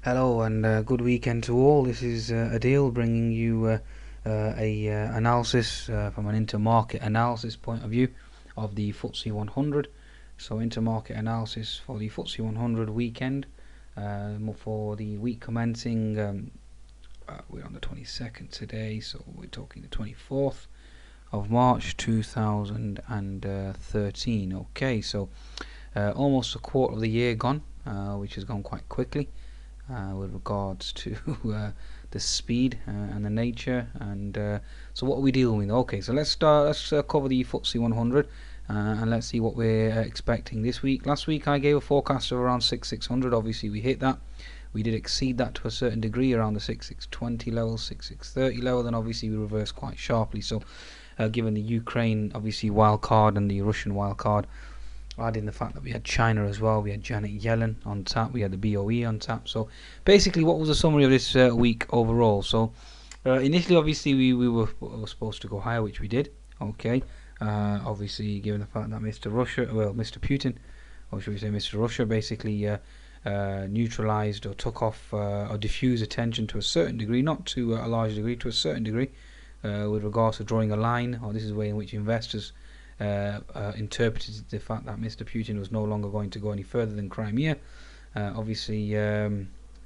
Hello and good weekend to all. This is Adil bringing you a analysis from an intermarket analysis point of view of the FTSE 100. So intermarket analysis for the FTSE 100 weekend for the week commencing. We're on the 22nd today, so we're talking the 24th of March 2013. Okay, so almost a quarter of the year gone, which has gone quite quickly. With regards to the speed and the nature, and so what are we dealing with? Okay, so let's cover the FTSE 100 and let's see what we're expecting this week. Last week I gave a forecast of around 6600. Obviously we hit that. We did exceed that to a certain degree around the 6620 level, 6630 level. Then obviously we reversed quite sharply. So given the Ukraine obviously wild card and the Russian wild card, adding the fact that we had China as well, we had Janet Yellen on tap, we had the BOE on tap. So basically, what was the summary of this week overall? So initially, obviously, we were supposed to go higher, which we did. Okay, obviously, given the fact that Mr. Putin, or should we say Mr. Russia, basically neutralized or took off or diffused attention to a certain degree, not to a large degree, to a certain degree, with regards to drawing a line, or this is the way in which investors interpreted the fact that Mr. Putin was no longer going to go any further than Crimea. Obviously,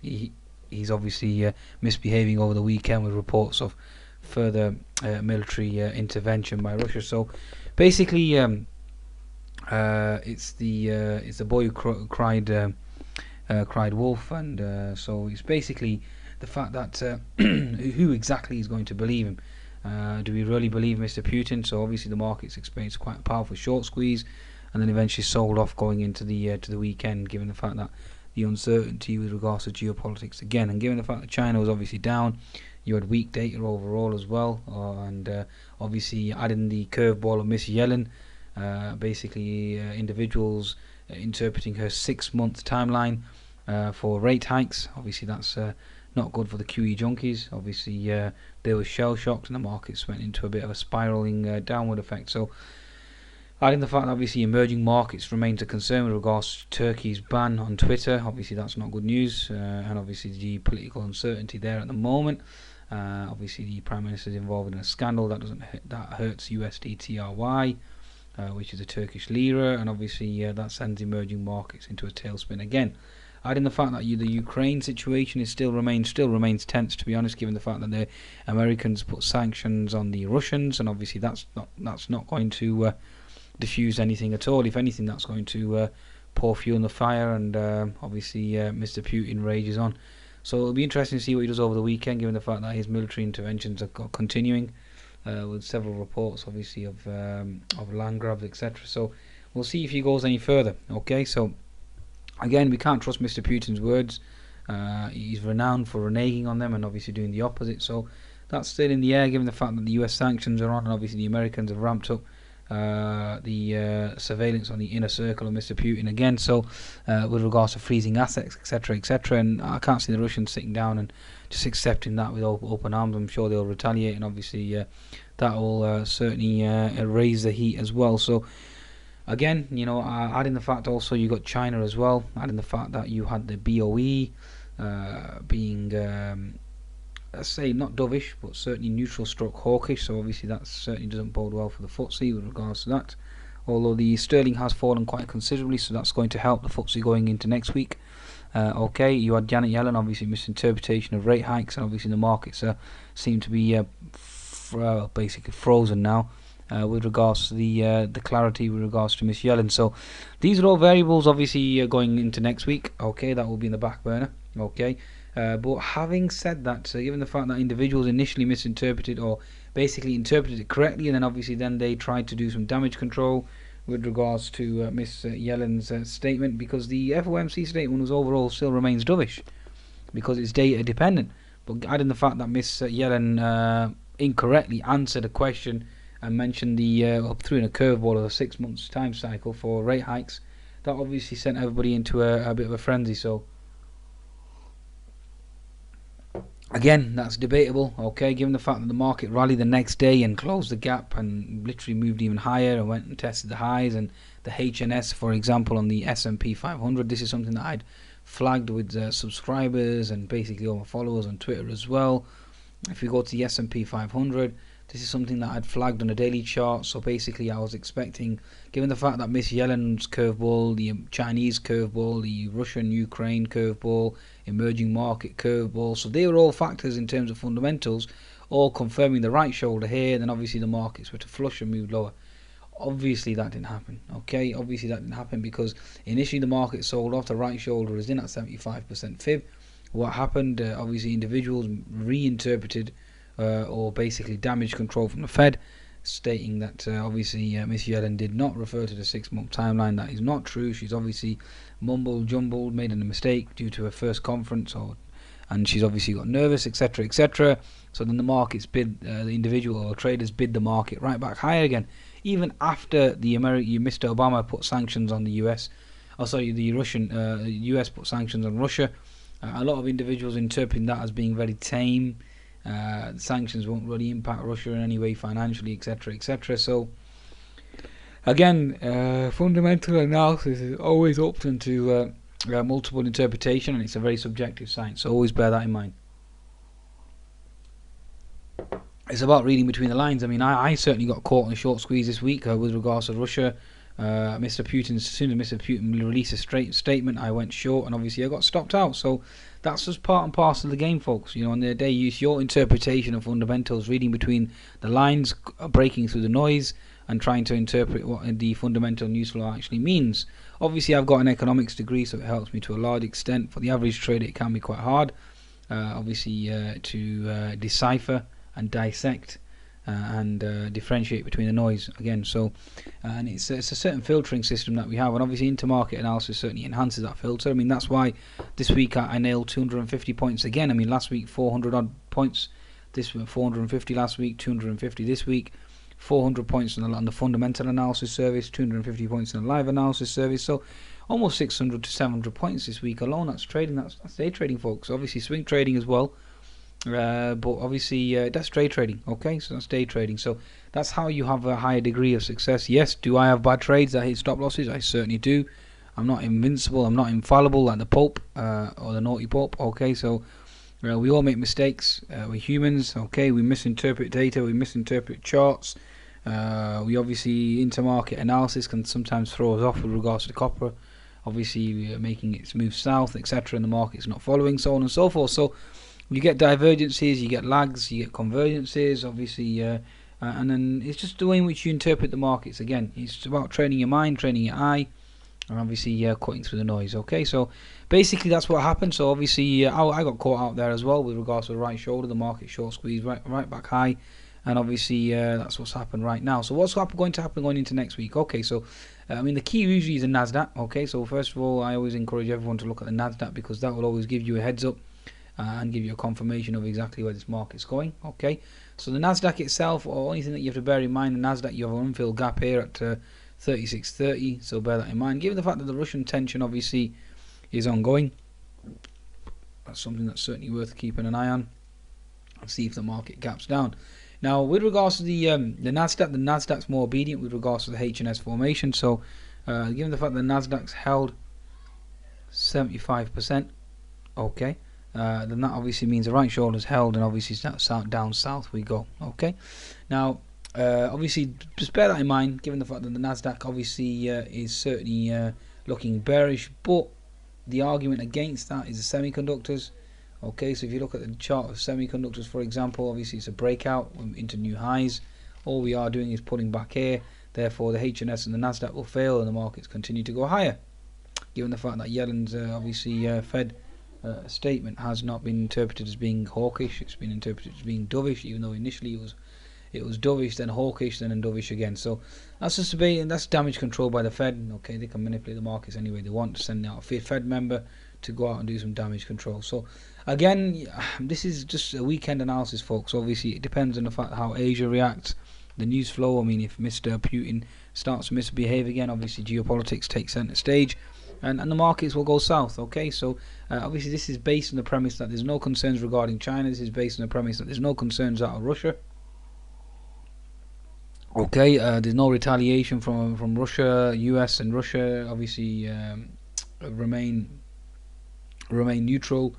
he's obviously misbehaving over the weekend with reports of further military intervention by Russia. So basically, it's the boy who cried wolf, and so it's basically the fact that who exactly is going to believe him. Do we really believe Mr. Putin? So obviously the markets experienced quite a powerful short squeeze, and then eventually sold off going into the weekend, given the fact that the uncertainty with regards to geopolitics again, and given the fact that China was obviously down, you had weak data overall as well, and obviously adding the curveball of Miss Yellen, basically individuals interpreting her 6-month timeline for rate hikes. Obviously that's not good for the QE junkies. Obviously they were shell shocked and the markets went into a bit of a spiraling downward effect. So adding the fact that obviously emerging markets remain a concern with regards to Turkey's ban on Twitter, obviously that's not good news, and obviously the political uncertainty there at the moment. Obviously the Prime Minister is involved in a scandal that hurts USD/TRY, which is a Turkish lira, and obviously that sends emerging markets into a tailspin again. Adding the fact that the Ukraine situation still remains tense, to be honest, given the fact that the Americans put sanctions on the Russians, and obviously that's not going to diffuse anything at all. If anything, that's going to pour fuel on the fire, and obviously Mr. Putin rages on. So it'll be interesting to see what he does over the weekend, given the fact that his military interventions are continuing, with several reports, obviously, of land grabs, etc. So we'll see if he goes any further. Okay, so again, we can't trust Mr. Putin's words. He's renowned for reneging on them and obviously doing the opposite. So that's still in the air, given the fact that the US sanctions are on, and obviously the Americans have ramped up the surveillance on the inner circle of Mr. Putin again. So with regards to freezing assets, etc., etc., and I can't see the Russians sitting down and just accepting that with open arms. I'm sure they'll retaliate, and obviously that will certainly raise the heat as well. So again, adding the fact also you got China as well, adding the fact that you had the BOE being, let's say, not dovish, but certainly neutral stroke hawkish, so obviously that certainly doesn't bode well for the FTSE with regards to that. Although the sterling has fallen quite considerably, so that's going to help the FTSE going into next week. Okay, you had Janet Yellen, obviously misinterpretation of rate hikes, and obviously the markets seem to be basically frozen now. With regards to the clarity with regards to Miss Yellen. So these are all variables obviously going into next week. Okay, that will be in the back burner. Okay, but having said that, given the fact that individuals initially misinterpreted or basically interpreted it correctly, and then obviously then they tried to do some damage control with regards to Miss Yellen's statement, because the FOMC statement was overall still remains dovish because it's data dependent. But adding the fact that Miss Yellen incorrectly answered a question and mentioned threw in a curveball of a 6 months time cycle for rate hikes, that obviously sent everybody into a bit of a frenzy. So again, that's debatable. Okay, given the fact that the market rallied the next day and closed the gap and literally moved even higher and went and tested the highs, and the HNS, for example, on the S&P 500, this is something that I'd flagged with subscribers and basically all my followers on Twitter as well. If we go to the S&P 500, this is something that I'd flagged on a daily chart. So basically I was expecting, given the fact that Miss Yellen's curveball, the Chinese curveball, the Russian-Ukraine curveball, emerging market curveball, so they were all factors in terms of fundamentals, all confirming the right shoulder here. Then obviously the markets were to flush and move lower. Obviously that didn't happen. Okay, obviously that didn't happen because initially the market sold off. The right shoulder is in at 75% fib. What happened? Obviously individuals reinterpreted or basically damage control from the Fed, stating that obviously Miss Yellen did not refer to the 6-month timeline. That is not true. She's obviously mumbled, jumbled, made a mistake due to her first conference, and she's obviously got nervous, etc., etc. So then the markets bid, the individual or traders bid the market right back higher again, even after the Mr. Obama put sanctions on the US. Oh, sorry, the US put sanctions on Russia. A lot of individuals interpreting that as being very tame. Sanctions won't really impact Russia in any way financially, etc., etc. So again, fundamental analysis is always open to multiple interpretation, and it's a very subjective science, so always bear that in mind. It's about reading between the lines. I mean, I certainly got caught in a short squeeze this week with regards to Russia. Mr. Putin, as soon as Mr. Putin released a statement, I went short, and obviously I got stopped out. So that's just part and parcel of the game, folks. You know, on the day, use your interpretation of fundamentals, reading between the lines, breaking through the noise, and trying to interpret what the fundamental news flow actually means. Obviously, I've got an economics degree, so it helps me to a large extent. For the average trader, it can be quite hard, obviously, to decipher and dissect and differentiate between the noise again. So and it's a certain filtering system that we have, and obviously intermarket analysis certainly enhances that filter. I mean, that's why this week I nailed 250 points again. I mean, last week 400 odd points, this week 450 last week, 250 this week, 400 points on the fundamental analysis service, 250 points on the live analysis service. So almost 600 to 700 points this week alone. That's trading. That's day trading, folks. Obviously swing trading as well. But obviously that's day trading. Okay, so that's day trading. So that's how you have a higher degree of success. Yes, do I have bad trades that hit stop losses? I certainly do. I'm not invincible. I'm not infallible like the Pope or the naughty Pope. Okay, so we all make mistakes. We're humans. Okay, we misinterpret data. We misinterpret charts. We obviously intermarket analysis can sometimes throw us off with regards to copper. Obviously, we are making it move south, etc., and the market's not following, so on and so forth. So you get divergences, you get lags, you get convergences, obviously, and then it's just the way in which you interpret the markets. Again, it's about training your mind, training your eye, and obviously cutting through the noise. Okay, so basically that's what happened. So obviously I got caught out there as well with regards to the right shoulder, the market short squeeze right back high, and obviously that's what's happened right now. So what's going to happen going into next week? Okay, so I mean the key usually is the Nasdaq. Okay, so first of all, I always encourage everyone to look at the Nasdaq because that will always give you a heads up and give you a confirmation of exactly where this market's going. Okay, so the Nasdaq itself, or only thing that you have to bear in mind, the Nasdaq, you have an unfilled gap here at 3630, so bear that in mind. Given the fact that the Russian tension obviously is ongoing, that's something that's certainly worth keeping an eye on and see if the market gaps down. Now with regards to the Nasdaq, the Nasdaq's more obedient with regards to the H&S formation. So given the fact that the Nasdaq's held 75%, okay, then that obviously means the right shoulder's held, and obviously down south we go. Okay, now obviously just bear that in mind, given the fact that the Nasdaq obviously is certainly looking bearish, but the argument against that is the semiconductors. Okay, so if you look at the chart of semiconductors, for example, obviously it's a breakout into new highs. All we are doing is pulling back here, therefore the H&S and the Nasdaq will fail and the markets continue to go higher, given the fact that Yellen's obviously Fed statement has not been interpreted as being hawkish. It's been interpreted as being dovish, even though initially it was dovish, then hawkish, then dovish again. So that's just debate, and that's damage control by the Fed. Okay, they can manipulate the markets any way they want to send out a Fed member to go out and do some damage control. So again, this is just a weekend analysis, folks. Obviously it depends on the fact how Asia reacts, the news flow. I mean, if Mr. Putin starts to misbehave again, obviously geopolitics takes center stage, and the markets will go south. Okay, so obviously this is based on the premise that there's no concerns regarding China. This is based on the premise that there's no concerns out of Russia. Okay, there's no retaliation from Russia. US and Russia obviously remain remain neutral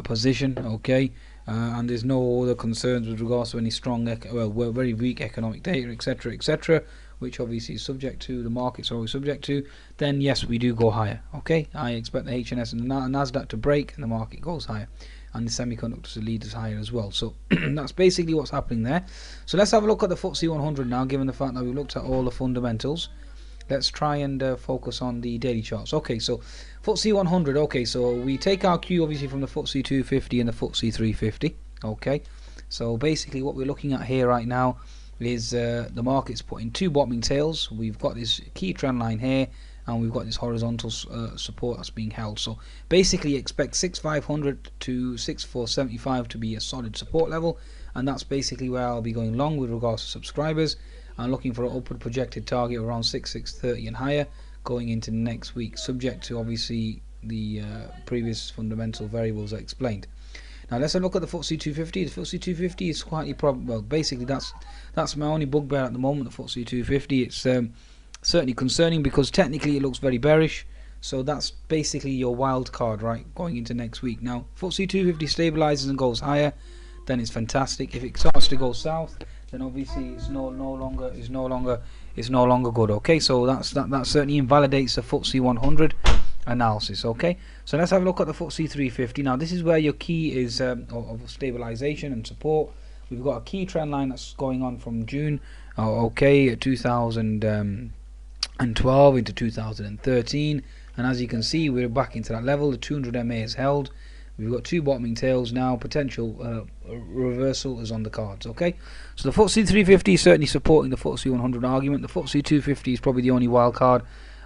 position, okay, and there's no other concerns with regards to any strong, very weak economic data, etc., etc., which obviously is subject to, the markets are always subject to, then yes, we do go higher, okay. I expect the HNS and the Nasdaq to break and the market goes higher, and the semiconductors to lead us higher as well. So that's basically what's happening there. So let's have a look at the FTSE 100 now, given the fact that we've looked at all the fundamentals. Let's try and focus on the daily charts. Okay, so FTSE 100. Okay, so we take our cue obviously from the FTSE 250 and the FTSE 350. Okay, so basically what we're looking at here right now is the market's putting two bottoming tails. We've got this key trend line here, and we've got this horizontal support that's being held. So basically expect 6500 to 6475 to be a solid support level, and that's basically where I'll be going long with regards to subscribers. I'm looking for an upward projected target around 6630 and higher going into next week, subject to obviously the previous fundamental variables I explained. Now let's have a look at the FTSE 250. The FTSE 250 is quite well, basically that's my only bugbear at the moment, the FTSE 250. It's certainly concerning because technically it looks very bearish. So that's basically your wild card, right, going into next week. Now FTSE 250 stabilizes and goes higher, then it's fantastic. If it starts to go south, then obviously it's no longer good. Okay, so that certainly invalidates the FTSE 100 analysis. Okay, so let's have a look at the FTSE 350. Now this is where your key is of stabilization and support. We've got a key trend line that's going on from June, 2012 into 2013, and as you can see, we're back into that level. The 200 MA is held. We've got two bottoming tails now. Potential reversal is on the cards. Okay, so the FTSE 350 is certainly supporting the FTSE 100 argument. The FTSE 250 is probably the only wild card,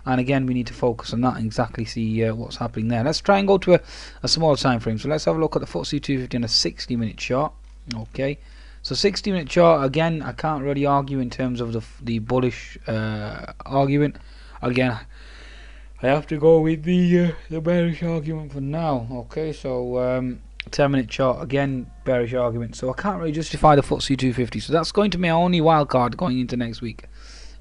and again we need to focus on that and exactly see what's happening there. Let's try and go to a smaller time frame. So let's have a look at the FTSE 250 on a 60-minute chart. Okay, so 60-minute chart, again I can't really argue in terms of the bullish argument. Again, I have to go with the bearish argument for now. Okay, so 10-minute chart, again bearish argument. So I can't really justify the FTSE 250. So that's going to be my only wild card going into next week.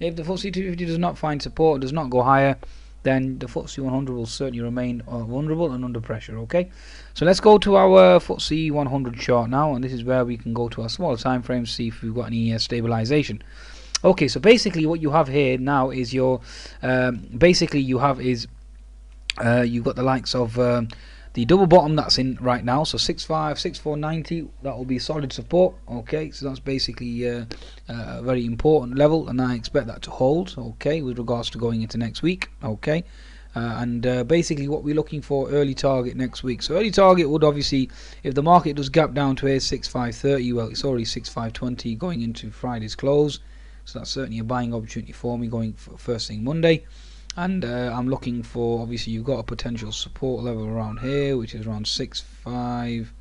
If the FTSE 250 does not find support, does not go higher, then the FTSE 100 will certainly remain vulnerable and under pressure. Okay, so let's go to our FTSE 100 chart now, and this is where we can go to our smaller time frames, see if we've got any stabilization. Okay, so basically what you have here now is your you've got the likes of the double bottom that's in right now, so 6490, that will be solid support. Okay, so that's basically a very important level, and I expect that to hold, okay, with regards to going into next week. Okay, and basically what we're looking for, early target next week. So early target would obviously, if the market does gap down to here 6530, well, it's already 6520 going into Friday's close. So that's certainly a buying opportunity for me going for first thing Monday. And I'm looking for, obviously you've got a potential support level around here, which is around 65.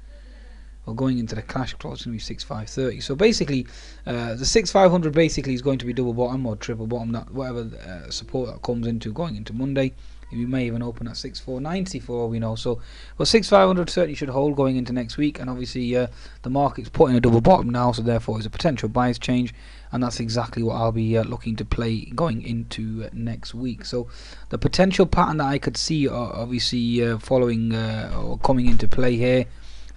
Well, going into the clash close, it's going to be 6530. So basically the 6500 basically is going to be double bottom or triple bottom, that whatever support that comes into going into Monday. We may even open at 6490 for all we know. So, well, 6500 certainly should hold going into next week, and obviously the market's putting a double bottom now, so therefore it's a potential bias change, and that's exactly what I'll be looking to play going into next week. So the potential pattern that I could see obviously following or coming into play here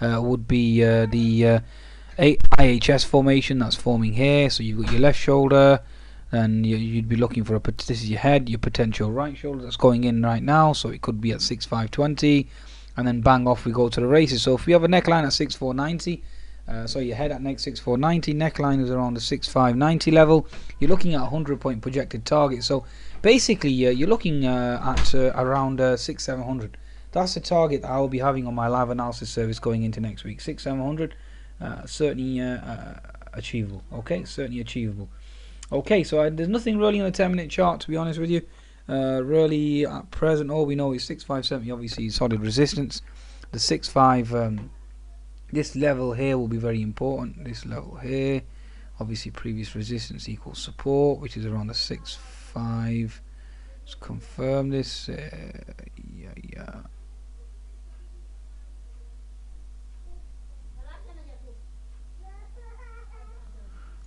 would be the IHS formation that's forming here. So you've got your left shoulder, and you'd be looking for this is your head, your potential right shoulder that's going in right now, so it could be at 6520, and then bang off we go to the races. So if we have a neckline at 6490, so your head at next 6490, neckline is around the 6590 level, you're looking at a 100-point projected target. So basically you're looking at around 6700. That's the target that I will be having on my live analysis service going into next week. 6700, certainly achievable. Okay, certainly achievable. Okay, so there's nothing really on the 10-minute chart, to be honest with you. Really, at present, all we know is 6570, obviously, solid resistance. The 65, this level here will be very important. This level here, obviously, previous resistance equals support, which is around the 65. Let's confirm this. Yeah.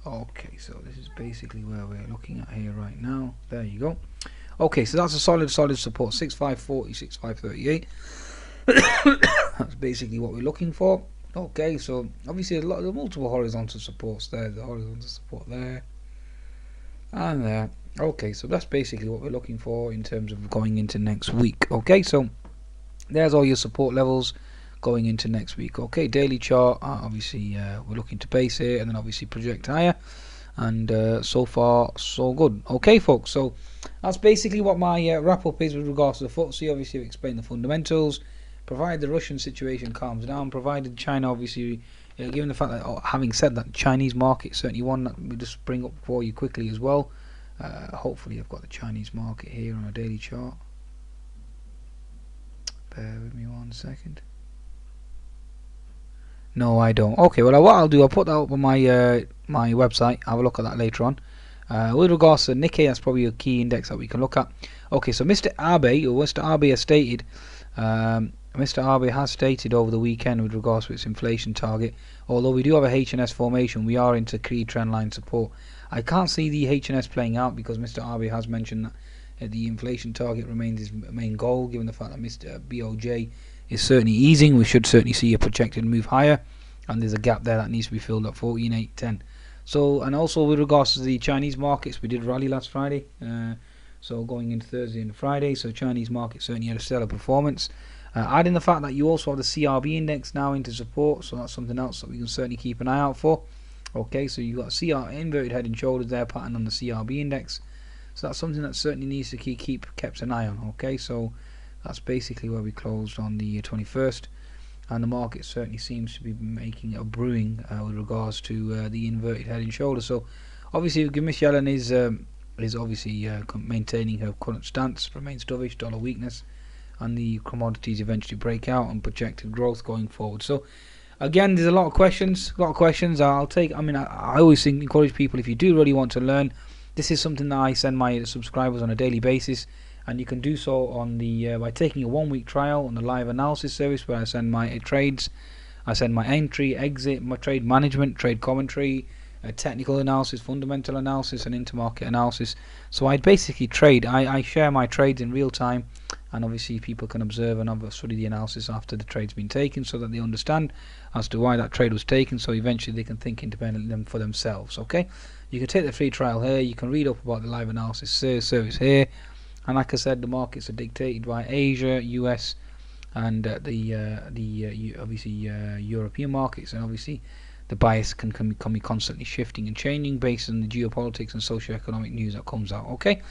Okay, so this is basically where we're looking at here right now. There you go. Okay, so that's a solid support, 6540, 6538. That's basically what we're looking for. Okay, so obviously a lot of the multiple horizontal supports there, the horizontal support there and there. Okay, so that's basically what we're looking for in terms of going into next week. Okay, so there's all your support levels going into next week. Okay, daily chart, obviously we're looking to base it and then obviously project higher, and so far so good. Okay folks, so that's basically what my wrap up is with regards to the FTSE. Obviously I've explained the fundamentals, provided the Russian situation calms down, provided China obviously, given the fact that, having said that, the Chinese market certainly one that we just bring up for you quickly as well. Hopefully I've got the Chinese market here on a daily chart. Bear with me 1 second. No, I don't. Okay, well, what I'll do, I'll put that up on my my website. Have a look at that later on. With regards to Nikkei, that's probably a key index that we can look at. Okay, so Mr. Abe has stated, Mr. Abe has stated over the weekend with regards to its inflation target. Although we do have a H&S formation, we are into key trend line support. I can't see the H&S playing out because Mr. Abe has mentioned that the inflation target remains his main goal, given the fact that Mr. BOJ is certainly easing. We should certainly see a projected move higher, and there's a gap there that needs to be filled at 14.810. So, and also with regards to the Chinese markets, we did rally last Friday, so going into Thursday and Friday, so Chinese market certainly had a stellar performance. Adding the fact that you also have the CRB index now into support, so that's something else that we can certainly keep an eye out for. Okay, so you've got CR inverted head and shoulders there pattern on the CRB index, so that's something that certainly needs to keep kept an eye on. Okay, so that's basically where we closed on the 21st, and the market certainly seems to be making a brewing with regards to the inverted head and shoulders. So obviously Miss Yellen is obviously maintaining her current stance, remains dovish, dollar weakness, and the commodities eventually break out and projected growth going forward. So again, there's a lot of questions. I'll take. I mean, I always encourage people, if you do really want to learn, this is something that I send my subscribers on a daily basis, and you can do so on the by taking a 1 week trial on the live analysis service, where I send my trades, I send my entry, exit, my trade management, trade commentary, technical analysis, fundamental analysis, and intermarket analysis. So I basically trade. I share my trades in real time, and obviously people can observe and study the analysis after the trade's been taken, so that they understand as to why that trade was taken, so eventually they can think independently for themselves. Okay, you can take the free trial here, you can read up about the live analysis service here, and like I said, the markets are dictated by Asia, US, and obviously European markets, and obviously the bias can be constantly shifting and changing based on the geopolitics and socio-economic news that comes out. Okay,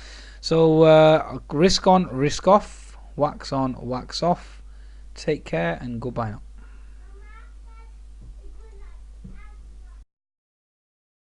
so risk on, risk off, wax on, wax off. Take care and goodbye now.